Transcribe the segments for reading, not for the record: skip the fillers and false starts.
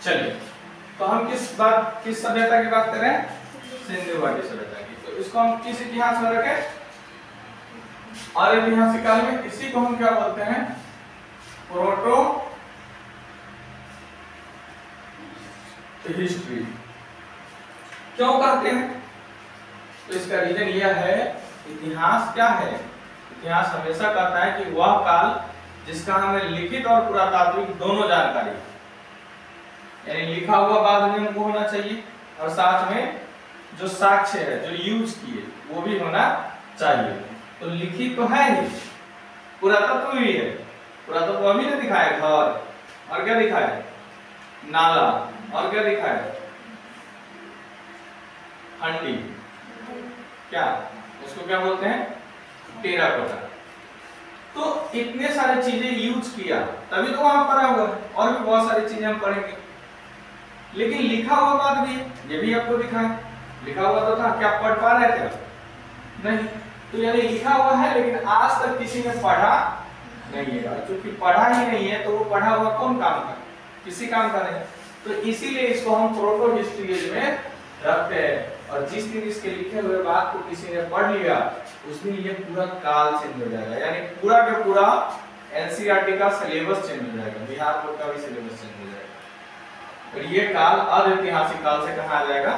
चलिए, तो हम किस सभ्यता की बात कर रहे हैं? सिंधु घाटी सभ्यता की। तो इसको हम किस इतिहास में रखें? और ऐतिहासिक काल में। इसी को हम क्या बोलते हैं? Proto history. क्यों कहते हैं? तो इसका रीजन यह है, इतिहास क्या है? इतिहास हमेशा कहता है कि वह काल जिसका हमें लिखित और पुरातात्विक दोनों जानकारी, यानी लिखा हुआ बाद में हमको होना चाहिए और साथ में जो साक्ष्य है, जो यूज किए, वो भी होना चाहिए। तो लिखित तो है ही, पुरातत्व भी है। पुरातत्व अभी ने दिखाया घर, और क्या दिखाया? नाला, और क्या दिखाया? हंडी। क्या उसको क्या बोलते हैं? टेराकोटा। तो इतने सारे चीजें यूज किया, तभी तो वहां पढ़ा हुआ है। और भी बहुत सारी चीजें हम पढ़ेंगे, लेकिन लिखा हुआ बात भी, ये भी आपको दिखाया। लिखा हुआ तो था, क्या पढ़ पा रहे थे? नहीं। तो यानी लिखा हुआ है, लेकिन आज तक किसी ने पढ़ा नहीं है। क्योंकि पढ़ा ही नहीं है, तो वो पढ़ा हुआ कौन काम का? किसी काम का नहीं। तो इसीलिए इसको हम प्रोटो हिस्ट्री में रखते हैं। और जिस दिन इसके लिखे हुए बात को किसी ने पढ़ लिया, उस दिन ये पूरा काल चेंज हो जाएगा। यानी पूरा का पूरा एनसीईआरटी का सिलेबस चेंज हो जाएगा, बिहार बोर्ड का भी सिलेबस चेंज हो जाएगा। और ये काल अनऐतिहासिक काल से कहा जाएगा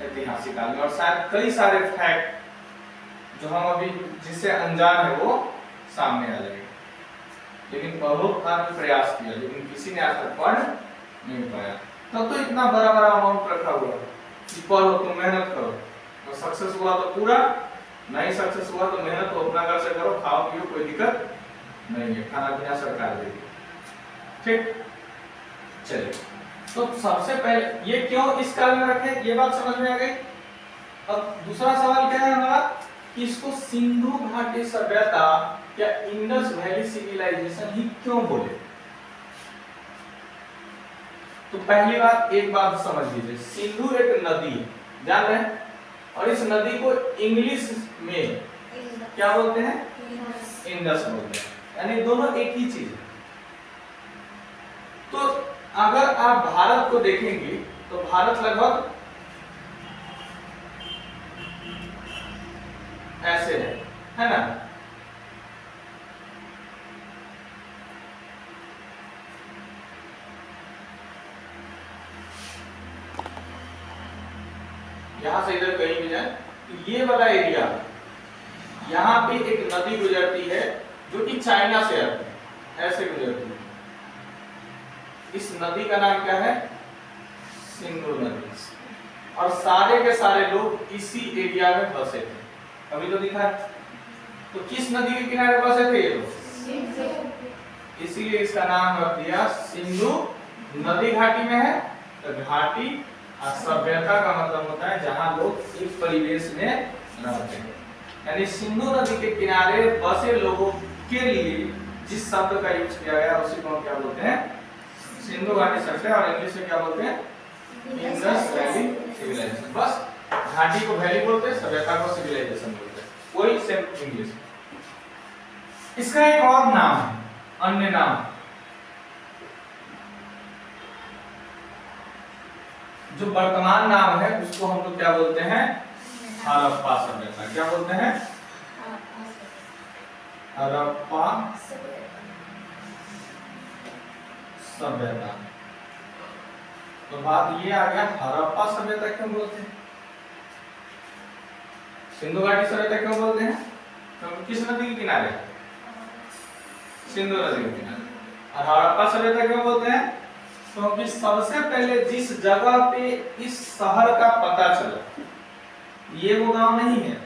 ऐतिहासिक काल में। और शायद कई सारे फैक्ट जो हम अभी जिससे अनजान है वो सामने आ जाएगा। लेकिन बहुत बार प्रयास किया, लेकिन किसी ने आज तक पढ़ नहीं पाया। तब तो इतना बड़ा बड़ा अमाउंट रखा हुआ है कि पढ़ो, तो मेहनत करो, और सक्सेस हुआ तो पूरा, नहीं सक्सेस हुआ तो मेहनत तो अपना घर से करो, खाओ पियो, कोई दिक्कत नहीं है, खाना पीना सरकार देगी। ठीक, चलिए। तो सबसे पहले ये क्यों इस काल में रखे, ये बात समझ में आ गई। अब दूसरा सवाल क्या है हमारा, कि इसको सिंधु घाटी सभ्यता या इंडस वैली सिविलाइजेशन ही क्यों बोले? तो पहली बात, एक बात समझ लीजिए, सिंधु एक नदी है, जान रहे हैं? और इस नदी को इंग्लिश में क्या बोलते हैं? इंडस बोलते हैं। यानी दोनों एक ही चीज है। तो अगर आप भारत को देखेंगे तो भारत लगभग ऐसे है ना? यहां से इधर कहीं भी जाए तो ये वाला एरिया, यहां पे एक नदी गुजरती है जो कि चाइना से आती है, ऐसे गुजरती है। इस नदी का नाम क्या है? सिंधु नदी। और सारे के सारे लोग इसी एरिया में बसे थे। अभी तो दिखा है। तो किस नदी के किनारे बसे थे ये लोग? इसीलिए इसका नाम रख दिया सिंधु नदी। घाटी में है तो घाटी, और सभ्यता का मतलब होता है जहां लोग एक परिवेश में रहते हैं। यानी सिंधु नदी के किनारे बसे लोगों के लिए जिस शब्द का यूज किया गया उसी को हम क्या बोलते हैं? सिंधु घाटी सभ्यता। और इंग्लिश में क्या बोलते हैं? Indus Valley Civilisation. बस घाटी को वैली बोलते हैं, सभ्यता को सिविलाइजेशन बोलते हैं, कोई सेम इंग्लिश। इसका एक और नाम है, अन्य नाम, जो वर्तमान नाम है उसको हम लोग क्या बोलते हैं? हड़प्पा सभ्यता। क्या बोलते हैं? हड़प्पा सभ्यता। तो बात ये आ गया, हड़प्पा सभ्यता क्यों बोलते हैं? सिंधु घाटी सभ्यता क्यों बोलते हैं? तो किस नदी के किनारे? सिंधु नदी के किनारे। और हड़प्पा सभ्यता क्यों बोलते हैं? क्योंकि सबसे पहले जिस जगह पे इस शहर का पता चला, ये वो गांव नहीं है,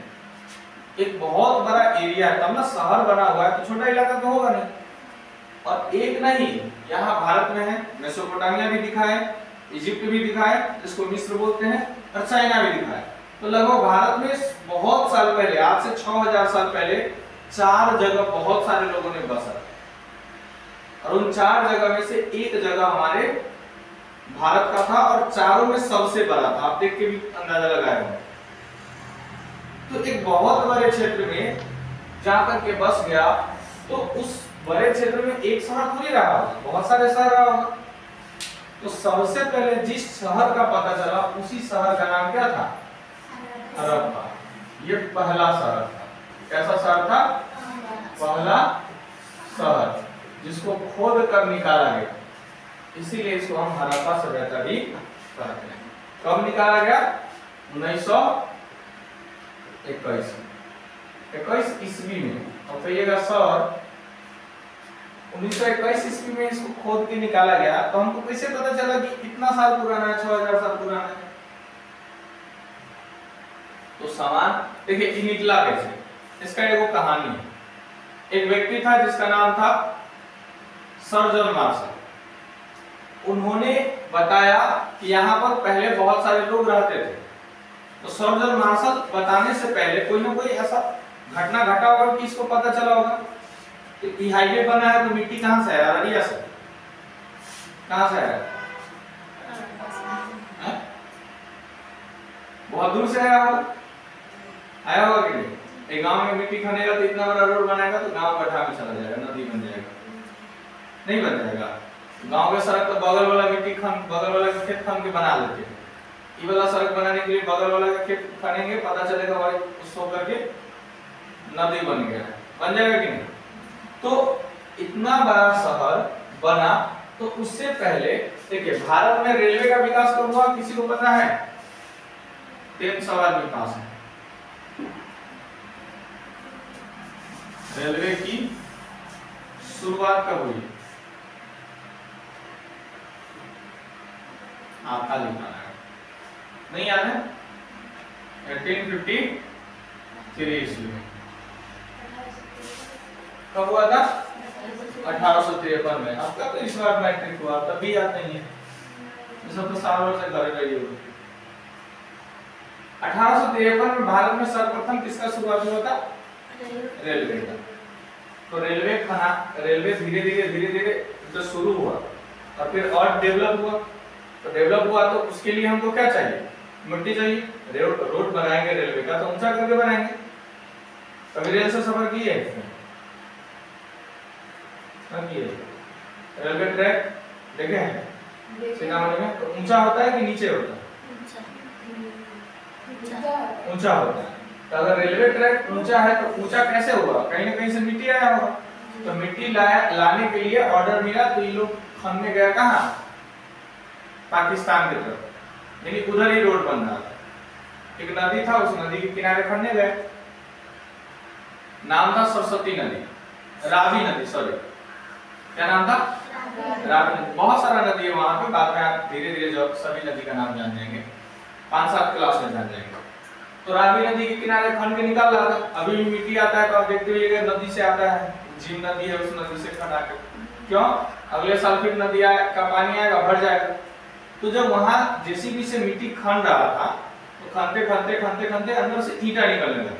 एक बहुत बड़ा एरिया है, तब ना शहर बना हुआ है। तो छोटा इलाका तो होगा नहीं। और एक नहीं, यहाँ भारत में है, मेसोपोटामिया भी दिखा है, इजिप्ट भी दिखा है, जिसको मिस्र बोलते हैं, और चाइना भी दिखा है। तो लगभग भारत में बहुत साल पहले, आज से 6000 साल पहले 4 जगह बहुत सारे लोगों ने बसा। और उन 4 जगह में से एक जगह हमारे भारत का था, और चारों में सबसे बड़ा था। आप देख के भी अंदाजा लगाए होंगे। तो एक बहुत बड़े क्षेत्र में जाकर के बस गया, तो उस बड़े क्षेत्र में एक शहर थोड़ी रहा होगा, बहुत सारे शहर रहा होगा। तो सबसे पहले जिस शहर का पता चला उसी शहर का नाम क्या था? हड़प्पा। ये पहला शहर था। कैसा शहर था? पहला शहर जिसको खोद कर निकाला गया, इसीलिए इसको हम हड़प्पा सभ्यता भी कहते हैं। कब निकाला गया? 1921 ईस्वी में। और कहिएगा सर 1921 ईस्वी में इसको खोद के निकाला गया, तो हमको कैसे पता चला कि कितना साल पुराना है? 6000 साल पुराना है। तो सामान देखिए ये निकला कैसे, इसका एगो कहानी है। एक व्यक्ति था जिसका नाम था सर जॉन मार्शल। उन्होंने बताया कि यहाँ पर पहले बहुत सारे लोग रहते थे। तो सर जॉन मार्शल बताने से पहले कोई ना कोई ऐसा घटना घटा होगा कि इसको पता चला होगा कि हाईवे बना है तो मिट्टी कहाँ से है? अररिया से। कहाँ से है? बहुत दूर से आया होगा कि नहीं? एक गांव में मिट्टी खनेगा तो इतना बड़ा रोड बनाएगा तो गांव गड्ढा में चला जाएगा, नदी बन जाएगा? नहीं बन जाएगा। गांव के सड़क तो बगल वाला मिट्टी बगल वाला खेत खन के बना लेते हैं। ये वाला सड़क बनाने के लिए बगल वाला का खेत खनेंगे, पता चलेगा भाई उसको करके नदी बन गया, बन जाएगा कि नहीं? तो इतना बड़ा शहर बना, तो उससे पहले देखिए भारत में रेलवे का विकास कब हुआ? किसी को पता है? 3 सवाल में पास है। रेलवे की शुरुआत कब हुई? आपका लिखना है, नहीं याद है? 1853 ईस्वी में। कब हुआ था? 1853 में। आपका तो इस बार मैट्रिक हुआ, तब भी याद नहीं है। सब तो साल भर से घर गई होगी। 1853 में भारत में सर्वप्रथम किसका शुरुआत हुआ था? रेलवे का। तो रेलवे धीरे धीरे जो शुरू हुआ और फिर और डेवलप हुआ। तो डेवलप हुआ तो उसके लिए हमको क्या चाहिए? मिट्टी चाहिए। रोड बनाएंगे रेलवे का तो ऊंचा करके बनाएंगे। कभी रेल से सफर किए? रेलवे ट्रैक देखे हैं सीतामढ़ी में? तो ऊंचा होता है कि नीचे होता है? ऊंचा होता है। तो अगर रेलवे ट्रैक ऊंचा है तो ऊंचा कैसे हुआ? कहीं ना कहीं से मिट्टी आया होगा। तो मिट्टी लाने के लिए ऑर्डर मिला, तो ये लोग खनने गया कहाँ? पाकिस्तान की तरफ, यानी उधर ही रोड बन रहा था। एक नदी था, उस नदी के किनारे खनने गए। नाम था सरस्वती नदी, रावी नदी, सॉरी क्या नाम था? रावी नदी। बहुत सारा नदी है वहां पे, बाद में आप धीरे धीरे जो सभी नदी का नाम जान जाएंगे, 5-7 क्लास में जान जाएंगे। तो रावी नदी के किनारे खन के निकाल रहा था। अभी भी मिट्टी आता है तो आप देखते हुए नदी से आता है, झील नदी है, उस नदी से खन आके क्यों? अगले साल फिर नदी का पानी आएगा, भर जाएगा। तो जब वहां जेसीबी से मिट्टी खन रहा था तो खनते अंदर से ईंटा निकलने लगा।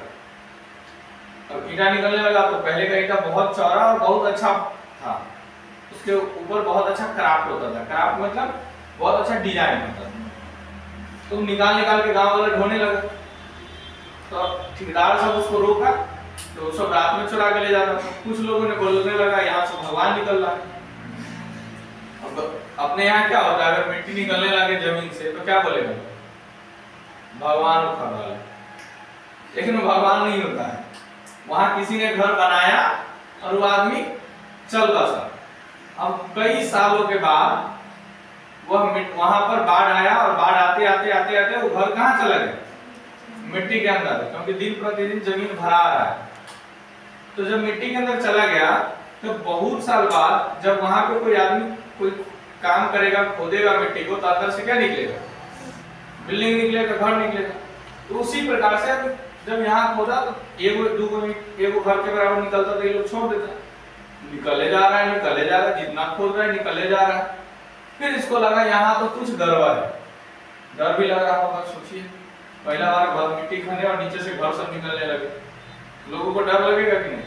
अब ईंटा निकलने लगा तो पहले का ईंटा बहुत चौड़ा और बहुत अच्छा था, उसके ऊपर बहुत अच्छा क्राफ्ट होता था। क्राफ्ट मतलब बहुत अच्छा डिजाइन होता था। तो निकाल के गांव वाले ढोने लगे। तो ठेकेदार सब उसको रोका, तो सब रात में चुरा के ले जाता था। कुछ लोगों ने बोलने लगा यहाँ से भगवान निकल रहा है। अपने यहाँ क्या होता है, अगर मिट्टी निकलने लगे जमीन से तो क्या बोलेगा? भगवान उखड़ रहा है। लेकिन भगवान नहीं होता है। वहां किसी ने घर बनाया और वो आदमी चल बसा। अब कई सालों के बाद वहां पर बाढ़ आया और बाढ़ आते वो घर कहाँ चला गया? मिट्टी के अंदर, क्योंकि दिन प्रतिदिन जमीन भरा रहा है। तो जब मिट्टी के अंदर चला गया तो बहुत साल बाद जब वहां पे कोई आदमी कोई काम करेगा, खोदेगा मिट्टी को, तो अंदर से क्या निकलेगा? बिल्डिंग निकलेगा, घर निकलेगा। तो उसी प्रकार से जब यहाँ खोदा तो एगो घर के बराबर निकलता तो ये लोग छोड़ देता। निकले जा रहा है, जितना खोद रहा है निकले जा रहा है। फिर इसको लगा यहाँ तो कुछ गड़बड़ है, डर भी लग रहा होगा। सोचिए पहला बार घर मिट्टी खने और नीचे से घर सब निकलने लगे, लोगों को डर लगेगा कि नहीं?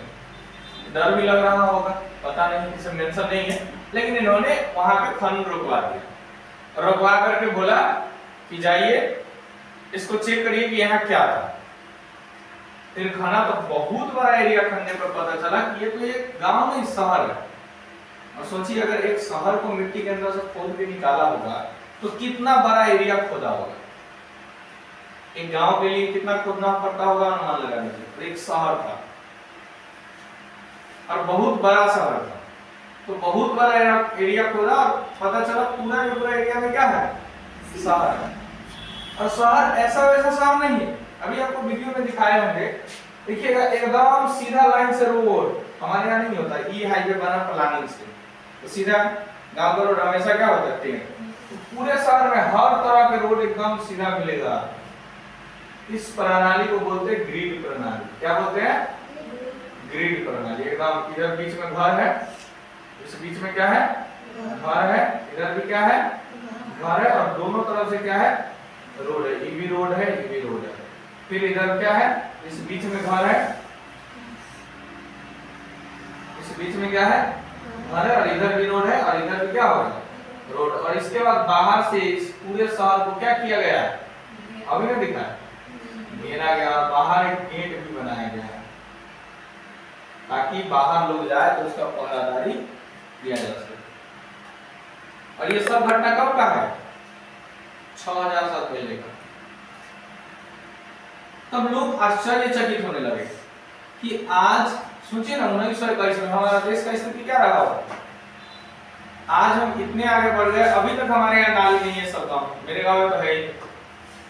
डर भी लग रहा होगा, पता नहीं, किसी मेंशन नहीं है। लेकिन इन्होंने वहां पे खनन रुकवा दिया, रुकवा करके बोला कि जाइए इसको चेक करिए कि यहाँ क्या था। फिर खाना तो बहुत बड़ा एरिया खनने पर पता चला कि ये तो एक गांव नहीं शहर है। और सोचिए अगर एक शहर को मिट्टी के अंदर से खोद के निकाला होगा तो कितना बड़ा एरिया खोदा होगा। एक गांव के लिए कितना खोदना पड़ता होगा अनुमान लगा लीजिए। एक शहर था और बहुत बड़ा शहर था, तो बहुत बड़ा एरिया खोदा और पता चला पूरा के पूरा एरिया में क्या है, शहर है। और शहर ऐसा वैसा शहर नहीं है, अभी आपको वीडियो में दिखाए होंगे, देखिएगा एकदम सीधा लाइन से रोड हमारे यहाँ नहीं होता, ई हाईवे बना प्लानिंग से, तो सीधा गांव का रोड हमेशा क्या होता है, तो पूरे शहर में हर तरह के रोड एकदम सीधा मिलेगा। इस प्रणाली को बोलते हैं ग्रिड प्रणाली। क्या बोलते हैं, ग्रिड प्रणाली। एकदम इधर बीच में घर है, इस बीच में क्या है, घर है, इधर भी क्या है, घर है, और दोनों तरफ से क्या है, रोड है, ये भी रोड है, ये भी रोड है। फिर इधर क्या है, इस बीच में घर है, इस बीच में क्या है, घर है, और इधर भी रोड है, और इधर भी क्या होगा, रोड। और इसके बाद बाहर से इस पूरे शहर को क्या किया गया है, अभी में दिखा है, घेरा गया, और बाहर एक गेट भी बनाया गया है ताकि बाहर लोग जाए तो उसका पहरादारी दिया जा सके। और ये सब घटना कब का है, 6000 साल पहले का। तब लोग आश्चर्यचकित होने लगे कि आज सोचिए ना 1921 में हमारा देश का स्थिति क्या रहा होगा। आज हम इतने आगे बढ़ गए, अभी तक हमारे यहाँ नाली नहीं है। सब गाँव, मेरे गांव में तो है ही,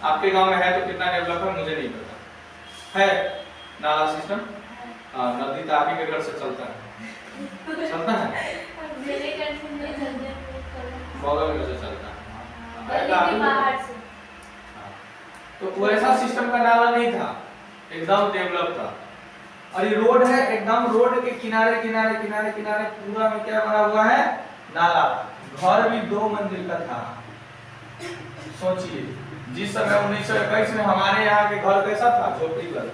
आपके गांव में है तो कितना डेवलप है मुझे नहीं पता, है नाला सिस्टम? नदी तो आपके घर से चलता है, चलता है, बगल में से चलता है, तो वैसा सिस्टम का नाला नहीं था, एकदम डेवलप था। और ये रोड है, एकदम रोड के किनारे किनारे किनारे किनारे पूरा में क्या बना हुआ है, नाला। घर भी 2 मंजिल का था। सोचिए जिस समय 1921 में हमारे यहाँ के घर कैसा था, झोपड़ी घर।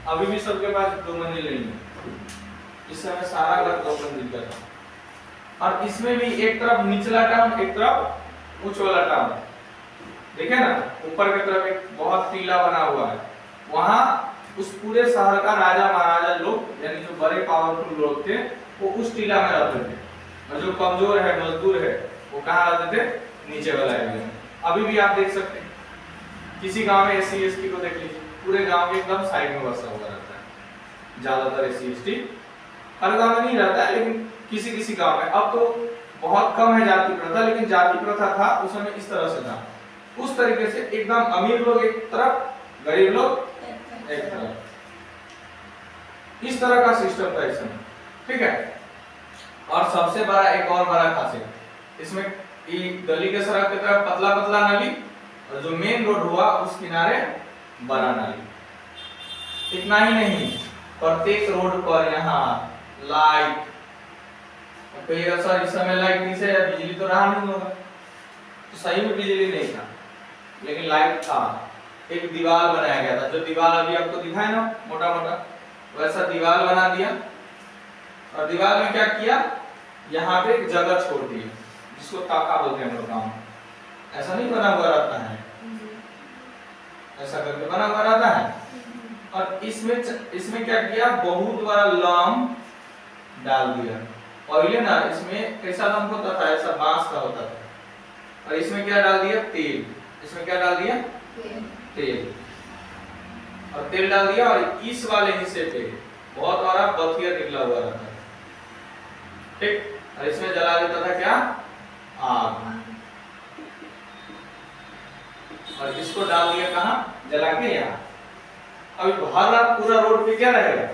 अभी भी सबके पास 2 मंजिल नहीं है, इस समय सारा घर 2 मंजिल का था। और इसमें भी एक तरफ निचला टाउन, एक तरफ ऊंच वाला टाउन। देखे ना, ऊपर की तरफ एक बहुत टीला बना हुआ है, वहां उस पूरे शहर का राजा महाराजा लोग, यानी जो बड़े पावरफुल लोग थे, वो उस टीला में रहते थे। और जो कमजोर है, मजदूर है, वो कहाँ रहते थे, नीचे वाला एरिया में। अभी भी आप देख सकते हैं, किसी गांव में एससी एसटी को देख लीजिए, पूरे गांव के एकदम साइड में बसा हुआ रहता है। ज्यादातर एससी एसटी हर गांव में नहीं रहता है, लेकिन किसी किसी गांव में। अब तो बहुत कम है जाति प्रथा, लेकिन जाति प्रथा था उस समय, इस तरह से था। उस तरीके से एकदम अमीर लोग एक तरफ, गरीब लोग एक तरफ, इस तरह का सिस्टम था इस समय, ठीक है। और सबसे बड़ा एक और बड़ा खासियत, इसमें गली के सड़क की तरफ पतला पतला नाली, और जो मेन रोड हुआ उस किनारे बड़ा नाली। इतना ही नहीं, प्रत्येक रोड पर यहाँ लाइट, कहिएगा सर इस समय लाइट नहीं से, बिजली तो रहा नहीं होगा, तो सही में बिजली नहीं था, लेकिन लाइट था। एक दीवार बनाया गया था, जो दीवार अभी आपको दिखाए ना मोटा मोटा, वैसा दीवार बना दिया। और दीवार में क्या किया, यहाँ पे एक जगह छोड़ दी, जिसको ताका बोलते हैं हम लोग गाँव में। ऐसा नहीं बना हुआ रहता है, ऐसा करके बना हुआ रहता है। और इसमें क्या किया, बहुत बड़ा लैंप डाल दिया। पहले ना इसमें कैसा लैंप होता था, ऐसा बांस का होता था, और इसमें क्या डाल दिया, तेल। इसमें क्या डाल दिया, तेल। और तेल डाल दिया, और इस वाले हिस्से पे बहुत बड़ा बथिया निकला हुआ रहता है, ठीक। और इसमें जला देता था क्या, आग। और इसको डाल दिया कहाँ, जला के यहाँ। अब हर रात पूरा रोड पे क्या रहेगा,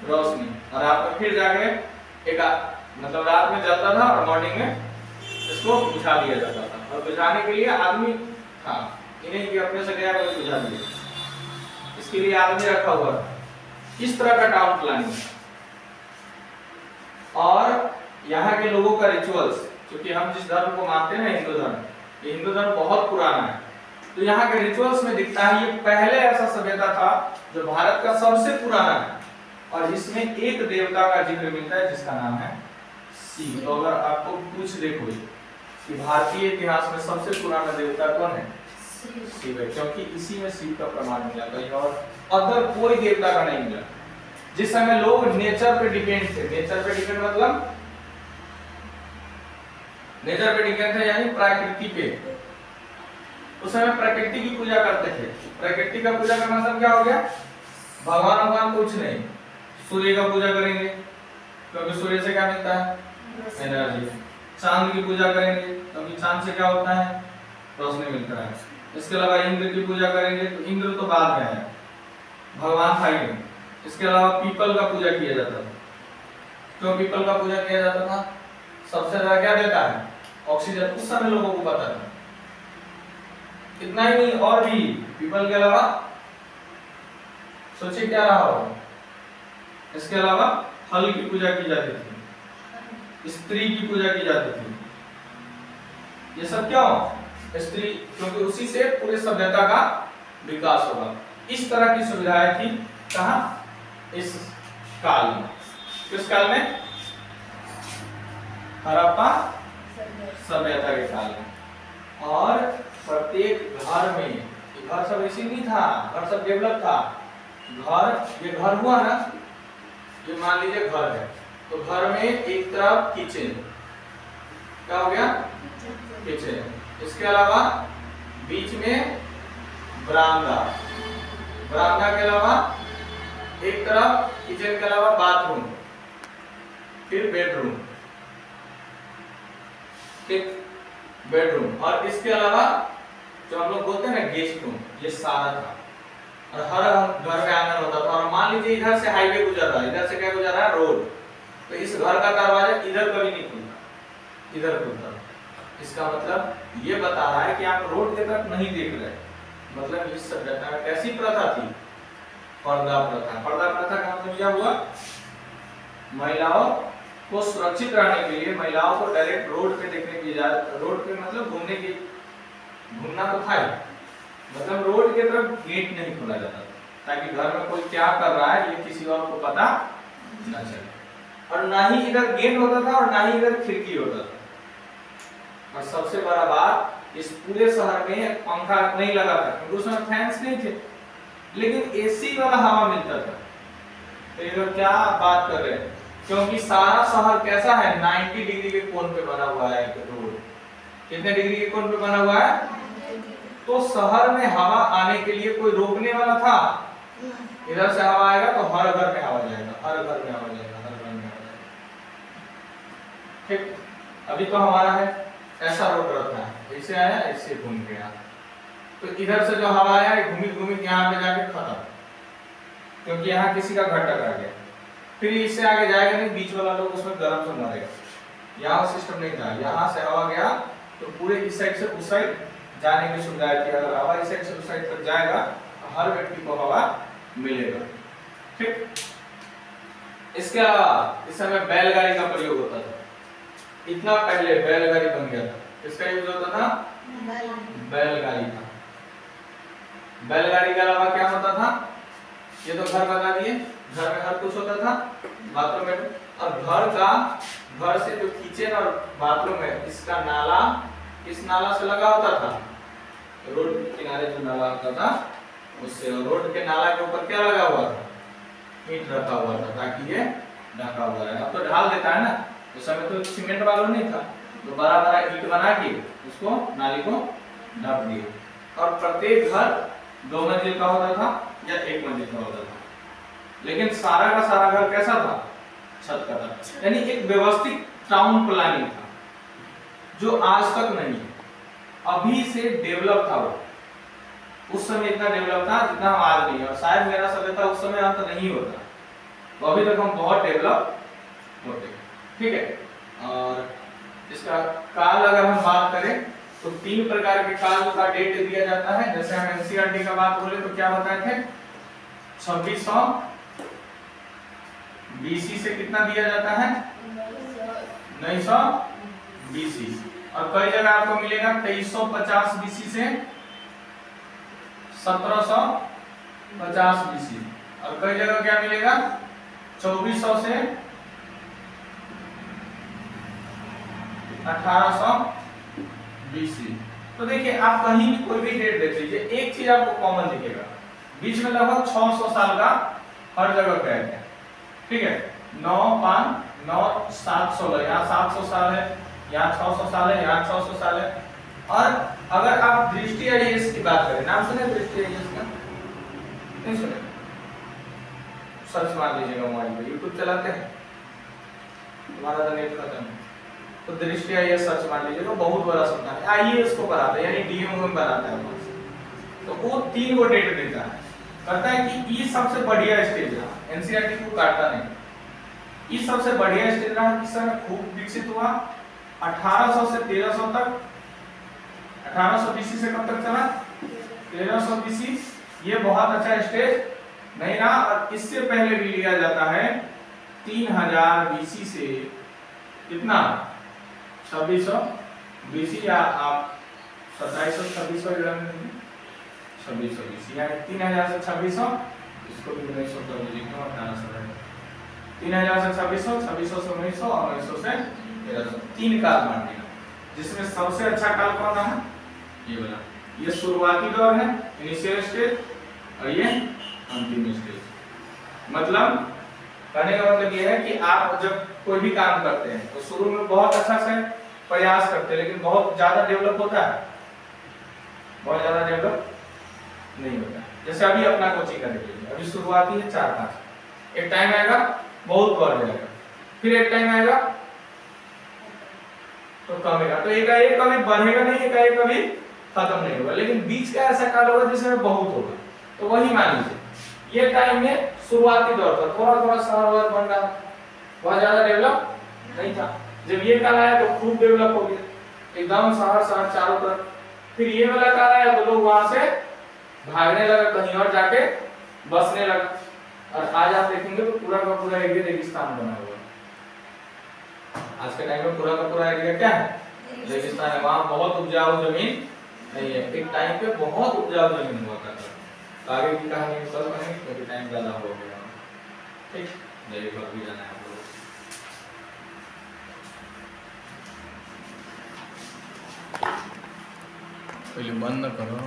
रोशनी। और रात में फिर जाके एक मतलब रात में जलता था, और मॉर्निंग में इसको बुझा दिया जाता था। और बुझाने के लिए आदमी था, इन्हें कि अपने से गया कोई बुझा दिया, इसके लिए आदमी रखा हुआ था। इस तरह का टाउन प्लानिंग। और यहाँ के लोगों का रिचुअल्स, क्योंकि हम जिस धर्म को मानते हैं ना, हिंदू धर्म, ये हिंदू धर्म बहुत पुराना है, तो यहाँ के रिचुअल्स में दिखता है ये पहले ऐसा सभ्यता था जो भारत का सबसे पुराना है, और इसमें एक देवता का जिक्र मिलता है जिसका नाम है शिव। तो अगर आपको पूछ देखो कि भारतीय इतिहास में सबसे पुराना देवता कौन है, शिव है, क्योंकि इसी में शिव का प्रमाण मिला, कहीं और अदर कोई देवता का नहीं मिला। जिस समय लोग नेचर पे डिपेंड थे, नेचर पे डिपेंड मतलब नेचर पे टिके थे यानी प्रकृति पे। उस समय प्रकृति की पूजा करते थे। प्रकृति का पूजा का मतलब क्या हो गया? भगवान कुछ नहीं, सूर्य का पूजा करेंगे क्योंकि सूर्य से क्या मिलता है? एनर्जी। चांद की पूजा करेंगे क्योंकि चांद से क्या होता है? रोशनी मिलता है। इसके अलावा इंद्र की पूजा करेंगे तो इंद्र तो बाद में है, भगवान था ही। इसके अलावा पीपल का पूजा किया जाता था। क्यों पीपल का पूजा किया जाता था? सबसे ज्यादा क्या देता है? ऑक्सीजन। उस समय लोगों को पता था। इतना ही नहीं, और भी पीपल के अलावा सोचिए क्या रहा हो। इसके अलावा फल की पूजा की जाती थी, स्त्री की पूजा की जाती थी। ये सब क्यों? स्त्री, क्योंकि उसी से पूरे सभ्यता का विकास होगा। इस तरह की सुविधाएं थी। कहां? इस काल में। किस काल में? हड़प्पा सभ्यता के काल में। और प्रत्येक घर में, घर सब ऐसे नहीं था, घर सब डेवलप था। घर, ये घर हुआ ना, ये मान लीजिए घर है, तो घर में एक तरफ किचन, क्या हो गया? किचन। इसके अलावा बीच में बरामदा, बरामदा के अलावा एक तरफ किचन के अलावा बाथरूम, फिर बेडरूम, ठीक, बेडरूम। और इसके अलावा जो हम लोग बोलते हैं ना गेस्ट रूम, ये सारा था। और हर घर में आंगन होता था। और मान लीजिए इधर से हाईवे गुजर रहा है, इधर से क्या गुजर रहा है? रोड। तो इस घर का दरवाजा इधर कभी नहीं खुलता, इधर खुलता। इसका मतलब ये बता रहा है कि आप रोड की तरफ नहीं देख रहे। मतलब इस सभ्यता में कैसी प्रथा थी? पर्दा प्रथा। पर्दा प्रथा का मतलब क्या हुआ? महिलाओं को सुरक्षित रहने के लिए महिलाओं को डायरेक्ट रोड पे देखने की इजाजत, रोड पे मतलब घूमने की, घूमना तो था ही, मतलब रोड की तरफ गेट नहीं खोला जाता ताकि घर में कोई क्या कर रहा है ये किसी और को पता न चले। और ना ही इधर गेट होता था और ना ही इधर खिड़की होता था। और सबसे बड़ा बात, इस पूरे शहर में पंखा नहीं लगा था क्योंकि उसमें फैंस नहीं थे, लेकिन एसी वाला हवा मिलता था। तो ये क्या बात कर रहे हैं? क्योंकि सारा शहर कैसा है? 90 डिग्री के कोण पे बना हुआ है रोड। कितने डिग्री के कोण पे बना हुआ है? तो शहर में हवा आने के लिए कोई रोकने वाला था? इधर से हवा आएगा तो हर घर में हवा जाएगा, हर घर में हवा जाएगा, हर घर में हवा जाएगा। ठीक, अभी तो हमारा है ऐसा रोड रहता है, ऐसे आया ऐसे घूम गया, तो इधर से जो हवा आया घूमित घूमित यहाँ पे जाके खत्म, क्योंकि यहाँ किसी का घर टकरा गया। फिर इससे आगे जाएगा नहीं, बीच वाला लोग उसमें गर्म से मरेगा। यहाँ सिस्टम नहीं था, यहाँ से हवा गया तो पूरे इस साइड से उस साइड जाने की सुविधा थी। अगर हवा इस साइड से उस साइड तक जाएगा तो हर व्यक्ति को हवा मिलेगा। ठीक, इसके अलावा इस समय बैलगाड़ी का प्रयोग होता था। इतना पहले बैलगाड़ी बन गया था। किसका यूज होता था? बैलगाड़ी का। बैलगाड़ी के अलावा क्या होता था? ये तो घर बना दिए, घर में हर कुछ होता था, बाथरूम में। और घर से जो किचन और बाथरूम है, इसका नाला इस नाला से लगा होता था, रोड के किनारे जो नाला होता था उससे। रोड के नाला के ऊपर क्या लगा हुआ था? ईंट रखा हुआ था ताकि ये ढका हुआ है। अब तो ढाल देता है ना, उस समय तो सीमेंट वालों नहीं था, तो बड़ा बड़ा ईंट बना के उसको नाली को ढक दिए। और प्रत्येक घर 2 मंजिल का होता था या 1 मंजिल का होता था, लेकिन सारा का सारा घर कैसा था? छत का था। यानी एक व्यवस्थित टाउन प्लानिंग था जो आज तक नहीं है, अभी से डेवलप था वो। उस समय इतना डेवलप था जितना हम आज नहीं है, और शायद मेरा सभ्यता उस समय अंत नहीं होता, तो अभी तक हम बहुत डेवलप होते। ठीक है। और इसका काल अगर हम बात करें तो 3 प्रकार के काल का डेट दिया जाता है। जैसे हम एनसीईआरटी का बात बोले तो क्या बताए थे? 2600 बीसी से कितना दिया जाता है? 900 बीसी। और कई जगह आपको मिलेगा 2350 बीसी से 1750 बीसी। और कई जगह क्या मिलेगा? 2400 से 1800 बीसी। तो देखिए, आप कहीं भी कोई भी डेट देख लीजिए, एक चीज आपको कॉमन दिखेगा, बीच में लगभग 600 साल का हर जगह गैप है। ठीक है, 9 5 9 7 16, यहाँ 700 साल है, यहाँ 600 साल है, यहाँ 600 साल है। और अगर आप दृष्टि आईएएस की बात करें, नाम सुने दृष्टि आईएएस का? नहीं सुने? सर्च मार लीजिएगा मोबाइल पे, यूट्यूब चलाते हैं, तुम्हारा तो नेट खत्म है, तो दृष्टि आईएएस सर्च मार लीजिएगा, बहुत बड़ा संस्थान है, आईएएस को बनाता है, यानी डीएम बनाता है वहां से। तो वो 3 गो डेट देता है, कहता है कि ये सबसे बढ़िया स्टेज रहा, एनसीईआरटी को काटता नहीं, ये सबसे बढ़िया स्टेज रहा, किस समय खूब विकसित हुआ 1800 से 1300 तक। 1800 बीसी से कब तक चला? 1300 बीसी। ये बहुत अच्छा स्टेज नहीं रहा। और इससे पहले भी लिया जाता है 3000 बीसी से कितना 2600 बीसी, या आप 2700 2600 2600 बीसी, यानी 3000 से 2600, इसको भी 1900 कर लीजिए, क्यों 1800 3000 से 2600, 2600 से 1900 और 1900 से 1300, 3 काल मान लिया, जिसमें सबसे अच्छा काल कौन है? ये वाला। ये शुरुआती दौर है, इनिशियल स्टेज, और ये अंतिम स्टेज। मतलब कहने का मतलब ये है कि आप जब कोई भी काम करते हैं तो शुरू में बहुत अच्छा से प्रयास करते हैं, लेकिन बहुत ज्यादा डेवलप होता है, बहुत ज्यादा डेवलप नहीं होता। जैसे अभी अपना कोचिंग करने के लिए अभी शुरुआती है 4-5, एक टाइम आएगा बहुत बढ़ जाएगा, फिर एक टाइम आएगा तो कमेगा, तो एक कभी बढ़ेगा नहीं, एक कभी खत्म नहीं होगा, लेकिन बीच का ऐसा काल होगा जिसमें बहुत होगा। तो वही मान लीजिए ये टाइम में शुरुआती दौर था, थोड़ा थोड़ा शहर बन रहा, बहुत ज्यादा डेवलप नहीं था। जब ये काल आया तो खूब डेवलप हो गया, एकदम शहर चारों तरफ। फिर ये वाला काल आया तो लोग वहां से भागने लगा, कहीं और जाके बसने लगा, और आज आप देखेंगे तो पूरा का पूरा एरिया रेगिस्तान बना हुआ है। आज के टाइम में पूरा का पूरा एरिया क्या है? रेगिस्तान है। वहां बहुत उपजाऊ जमीन नहीं है, एक टाइम पे बहुत उपजाऊ जमीन हुआ करता था। आगे की कहानी में कल बनेगी क्योंकि टाइम ज्यादा हो गया। ठीक, जयपुर भी जाना है आप लोगों को। पहले बंद करो।